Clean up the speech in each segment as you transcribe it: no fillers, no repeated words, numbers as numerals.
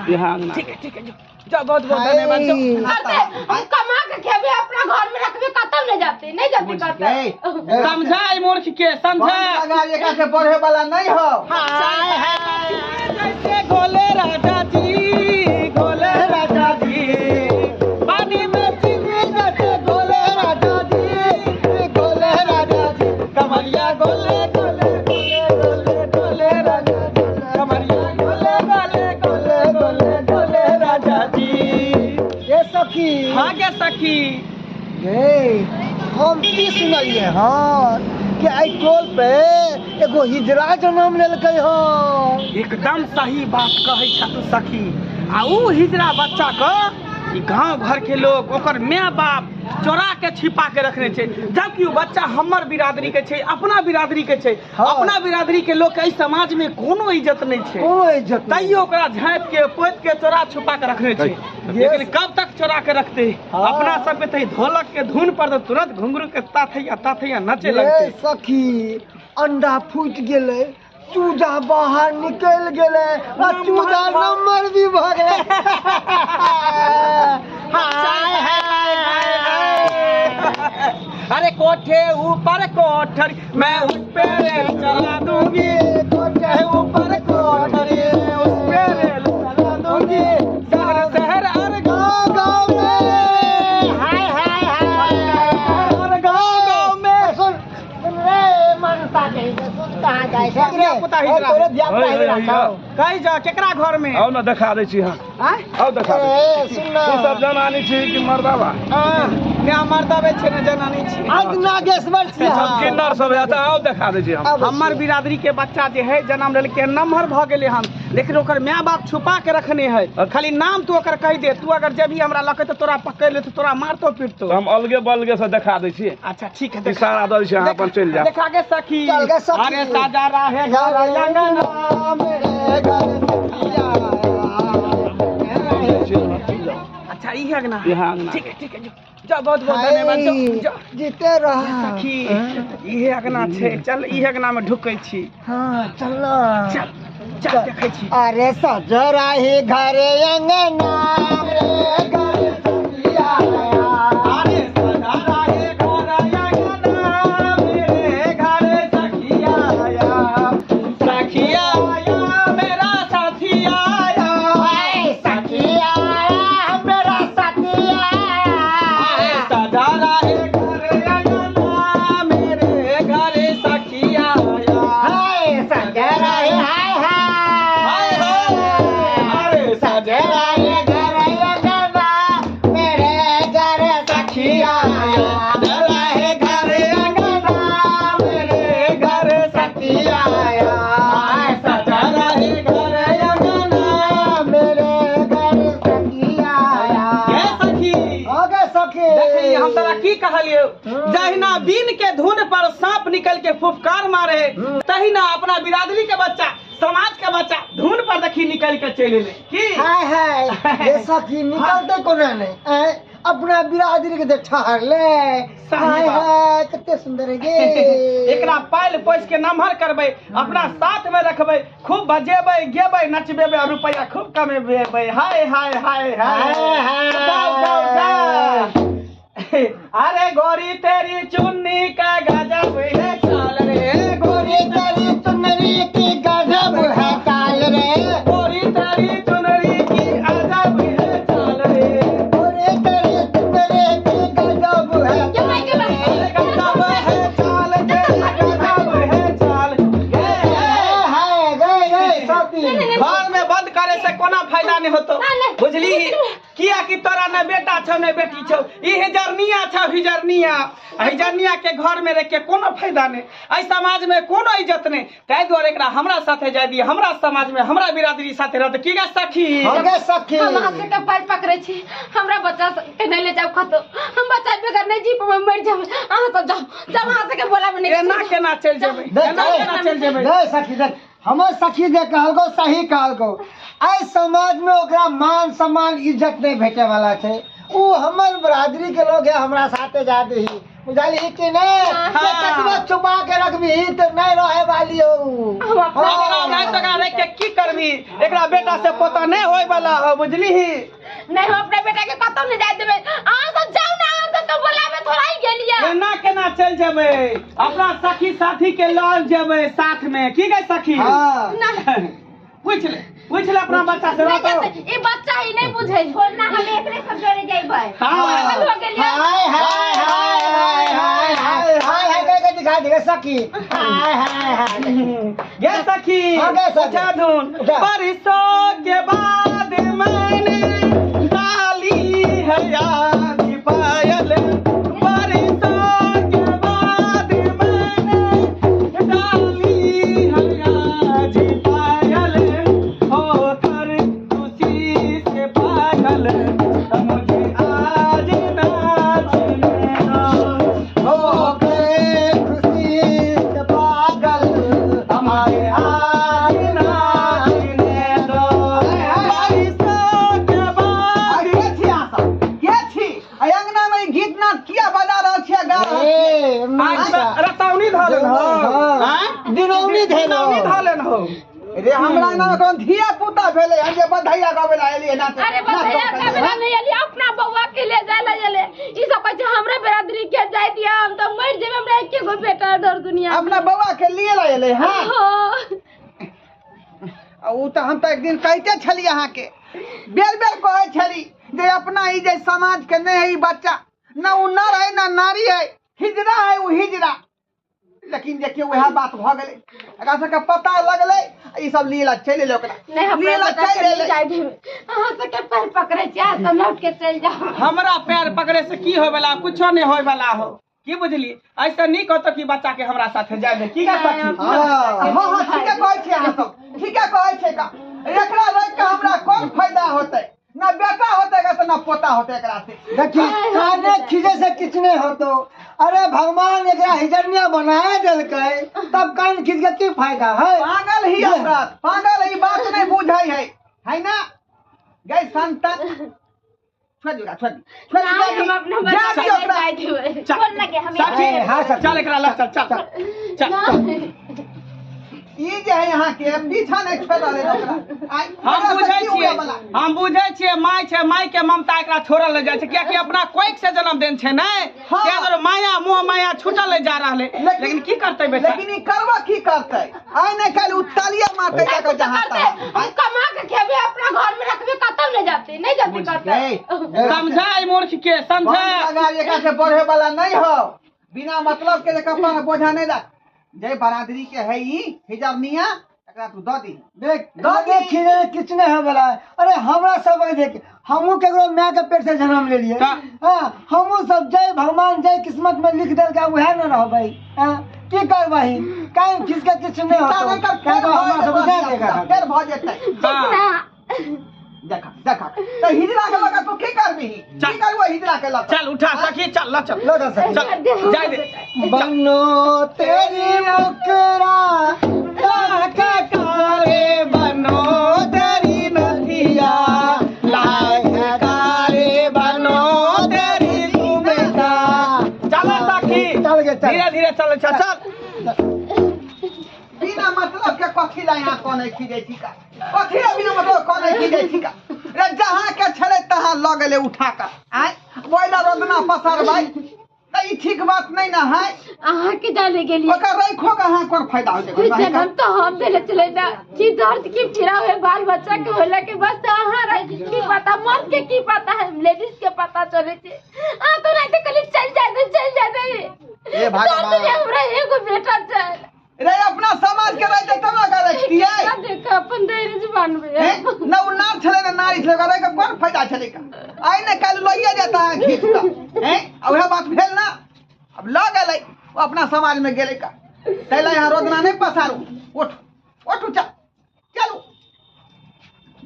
ठीक है जा बहुत बहुत धन्यवाद। हम कमा के खेबे अपना घर में रखबे कतौ नहीं जाते कहते समझाई मूर्ख के समझा एका से पढ़े वाला नहीं हो। जैसे गोले राजा जी पानी में चिंगी जैसे गोले राजा जी कमरिया गोले गोले गोले गोले राजा जी कमरिया गोले गोले गोले गोले गोले राजा जी। ये सखी हाँ के सखी हम की सुनलिए हाँ कि आई टोल पे एगो हिजरा जन्म लेलकै हँ। एकदम सही बात कहै छथु सखी। आ ऊ हिजरा बच्चा को ई गांव भर के लोग ओकर माय बाप चोरा के छिपा के रखने छे, जबकि वो बच्चा हमर बिरादरी के छे, अपना बिरादरी के छे। अपना बिरादरी के लोग के समाज में कोनो इज्जत नहीं छे, कोनो इज्जत तैयो ओकरा झाँप के पोत के चोरा छुपा के रखने छे। लेकिन कब तक चोरा के रखते? अपना सब के ढोलक के धुन पर तो तुरंत घुंघरू के ताथैया नचे लगते। सखी अंडा फूट गेलै, चूजा बाहर निकल गेलै आ चूजा नंबर भी भ गेलै। अरे कोठे ऊपर कोठरी मैं उस पे चला दूंगी, कोठे ऊपर कोठरी उस पे चला दूंगी। शहर शहर और गाँव गाँव में और गाँव गाँव में सुन रे मनसा के सुन कहां जाय केकरा पता हिजरा कहीं जा केकरा घर में आओ ना दिखा दे छी। हां आओ दिखा दे। तू सब जनानी छी कि मर्दावा? क्या मर्दावे छे न जनानी छी। आज नागेश्वर छी सब किन्नर सब है। आओ दिखा दे छी। हम हमर बिरादरी के बच्चा जे है जन्म लेल के नमहर भ गेले हम, लेकिन ओकर माय बाप छुपा के रखने है। खाली नाम तू ओकर कह दे, तू अगर जब भी हमरा लके तो तोरा पकड़ ले तो तोरा मारतो पीटतो। हम अलगे बलगे से दिखा दे छी। अच्छा ठीक है इशारा दे छी, अहाँ अपन चल जा। देखा के सखी चल गे सखी। अरे साजा रहे घर अंगना मेरे घर सखिया। अच्छा ई है ना? ठीक है जा बहुत बहुत धन्यवाद। जा जीते रह सखी इहे अगना छे, चल इहे अगना में ढुकै छी। हाँ चल चल देखै छी। अरे सजरा ही घरे अंगना रे घर सखिया। अरे सजरा ही घर अंगना मेरे घर सखिया आया, सखिया आया मेरा साथी आया, सखिया मेरा सखिया सजरा ही घर अंगना मेरे घर सखिया आया। सजरा हाय हाय अरे सजरा ही घर अंगना मेरे घर सखिया आया, सजरा ही घर अंगना मेरे घर सखिया आया, सजरा ही घर अंगना मेरे घर सखिया आया। ये सखी आगे सखी देखी हम तोरा की कहलियो, जहिना बीन के धुन पर सांप निकल के फुफकार मारे, तहिना अपना बिरादरी के बच्चा समाज के बच्चा धुन पर देखी निकल के चले ले की। हाय हाय ये सखी निकलते कोना नहीं अपना बिरादरी के देख ठहर ले। हाय हाय कितने सुंदर है गे। एकरा पाल पोस के नमहर करबे, अपना साथ में रखबे, खूब बजेबे गेबे नचबेबे और रुपया खूब कमेबे। हाय हाय हाय हाय जाओ जाओ जाओ। अरे गोरी तेरी चुन्नी का गजब है चाल रे, गोरी तेरी चुन्नी की गजब है चाल रे, गोरी तेरी चुन्नी की अजब है चाल रे, गोरी तेरी चुनरी की गजब है गजब है चाल रे, गजब है चाल। हाय गए सखी घर में बंद करे से कोना फायदा नहीं होतो, बुझली? किया कि तोरा न बेटा छौ न बेटी छौ, ई हिजरनिया छौ हिजरनिया के घर में रह के कोनो फायदा नहीं, आई समाज में कोनो इज्जत नहीं। ताहि दुआरे एकरा हमरा साथे जाय दिए, हमरा समाज में हमरा बिरादरी साथे रहत। की गे सखी? आगे सखी हम हाथ के पैर पकड़े छी, हमरा बच्चा के नहीं ले जाओ खतो, हम बच्चा बेगर नहीं जीप में मर जाब। अहाँ सब जाओ जाओ वहां से के बोला बने एना केना चल जेबै, एना केना चल जेबै? देख सखी देख हमर सखी जे कहलगो सही कहलगो। आई समाज में ओकरा मान सम्मान इज्जत नहीं भेटे वाला छे। ऊ हमर बरादरी के लोग है, हमरा साथे जा दही बुझाली कि नहीं ये कतबा छुपा के रखबी तो नहीं रहे वाली हो हम अपना एकरा नहीं तका रख के की करबी एकरा बेटा से पोता नहीं होय वाला हो बुझली ही नहीं हम अपने बेटा के कतौ नहीं जाय देबे अहाँ सब जाओ ना हम सब तो बोलावे थोड़ा ही गेलिए केना केना चल जेबै अपना सखी साथी के लऽ जेबै साथ में की गई सखी हां पूछ ले अपना बच्चा से नहीं बताओ कहते, ई बच्चा ही नहीं बुझे छोड़ना हम एकरे सब जोड़े जाइबै हां हो गेलिए हाय हाय हाय हाय हाय हाय हाय हाय के दिखा देगा सखी हाय हाय हाय गे सखी हाँ, गे सखी। उठा धुन उठा। बरसों के बाद मैंने डाली है याद पायल बरसों के बाद मैंने डाली है याद पायल होकर खुशी से पागल मुझे आज नाचने दो हो गए खुशी से पागल हमारे आज नाचने दो बरसों के बाद के छी अंगना में गीत नाद किया बजा रहल छियै गा ए रतौनी धलन हो हाँ। दिनौनी धैलो। दिनौनी धलन हो रे हमरा ना कोन धिया पुता भेले हम जे बधाइया गावे ला एलिए ना अरे बधैया का बेला नहीं एली अपना बउआ के ले जाय ला एले ई सब कहै छै हमरे बेरादरी के जाय दिया हम तो मर जेबे हमरा एके गो बेटा डर दुनिया अपना बउआ के लिए ला एले हां हाँ। उ त हम त एक दिन कहते छली अहाँ के बेर बेर कहै छली जे अपना ई जे समाज के नहीं है ई बच्चा ना उ नर है ना नारी है हिजड़ा है उ हिजड़ा लेकिन देखिए वह बात भ गेलै एकरा सबके पता लगलै ई सब लीला चलि एलै ओकरा नहीं हम लीला बेटा चलि के एलै जाय देबे अहाँ सब के पैर पकड़े छी आ तो लौट के चल जाओ हमरा पैर पकड़े से की होय वाला कुछो नहीं होय वाला हो की बुझली ऐसे नहीं कहतो कि बच्चा के हमरा साथे जाय दे की गा सखी हां हां ठीके कहै छी अहाँ सब ठीके कहै छै का एकरा रख के हमरा कोन फायदा होतै ना बेटा होतै का ना पोता होतै एकरा से देखी काने खींचे से किछ नहीं होतो अरे भगवान एकरा हिजरनिया बनाए देलकै तब कान खींच के की फायदा है पागल ही औरत पागल ही बात नहीं बुझै है ना गई संतान छोड़ दिया छोड़ नहीं हम अपना बच्चा के ले जाय देबे बोल लगे हम सखी हाँ, सखी। चल एकरा ले चल ई जे है यहाँ के पीछा नहीं छोड़ ले ओकरा हम बुझे छिए माय छै माय के ममता एकरा छोड़ल ले जाय छै किया कि अपना कोइक से जन्म देन छै नै हाँ। के अगर माया मोह माया छूटल ले जा रहले लेकिन की करतै बेटा लेकिन ई करवा की करतै आइ नहीं कल उतालिया मारते जाकर जहां हम कमा के खेबे अपना घर में रखबे कतौ नहीं जाते करते समझाई मूर्ख के समझा अगर एकरा से बढ़े वाला नहीं हो बिना मतलब के कपड़ा में बोझा नहीं रख जय बरादरी के है ई हिजरनिया एकरा तू द दी देख दादे खींचे किछ नहीं है वाला अरे हमरा सब देख हमहू केकरो माय के पेट से जन्म ले लिए हां हमहू सब जय भगवान जय किस्मत में लिख देल का उहे न रहबै हां की करबही काहे खींच के किछ नहीं होतो काहे हमरा सब दे देगा फिर भ जेतै देखा देखा तो हिजरा के लगा तू की करबी की करबो हिजरा के लगा चल उठा सखी चल ला चल लो दस चल जाय दे बनो तेरी मुकरा लाके कारे बनो तेरी नथिया लाए कारे बनो तेरी तू बेटा चल सखी चल गे चल धीरे धीरे चल चल बिना मतलब के कथी ला यहाँ कोने खीजे ठीका कथी ला बिना मतलब कोने खीजे ठीका रे जहां के छले तहां ल गेले उठा कर आय बोइला रोदना पसार भाई त ई ठीक बात नहीं ना है अहाँ के जाने के लिए ओकर रखो कहां कोन फायदा हो कोई जाए जन्म तो हम देले चले ना की दर्द की पीड़ा हुए बाल बच्चा के होला के बस अहाँ रह की पता मर्द के की पता है लेडीज के पता चले छे आ तो नहीं तो कल चल जाए ए भगवान हमरा एगो बेटा चल रे अपना समाज के रहते तब ना करे किए देखा अपन धैर्य जुबान में न उ नार छले न नारी छले करे के कोन फायदा छले का आइ न कल लइया जाता है खींच का हैं वह बात भेल ना अब ल गेलै वो अपना समाज में गेलै का तैला यहाँ रोदना नहीं पसारू उठ उठ चल चलू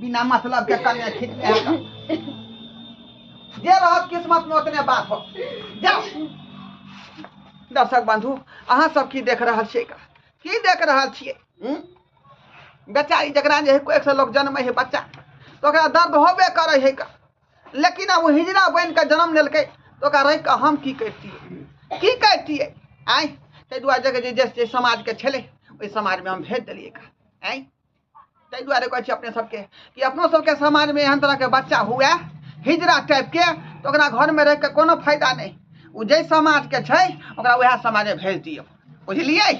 बिना मतलब के कन्या खींच के जे रहत किस्मत में उतने बात हो जाओ दर्शक बंधु अहाँ सब की देख रहल छियै का की देख रहल छियै बेचारी जकरा जे है कोई से लोग जन्म है बच्चा तो ओकरा दर्द होबे करे है का लेकिन अब हिजड़ा बन के जन्म लेलकै तो ओकरा रह के हम की करतियै की कहतियै आइ ताहि दुआरे जगह जे समाज के छलै ओहि समाज में हम भेज देलियै का आइ ताहि दुआरे कहै छी अपने सबके कि अपनो सबके समाज में एहन तरह के बच्चा हुए हिजड़ा टाइप के तो ओकरा घर में रह के कोनो फायदा नहीं उ जे समाज के छै ओकरा वएह समाज में भेज दियौ बुझलियै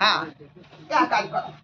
हाँ क्या काज करब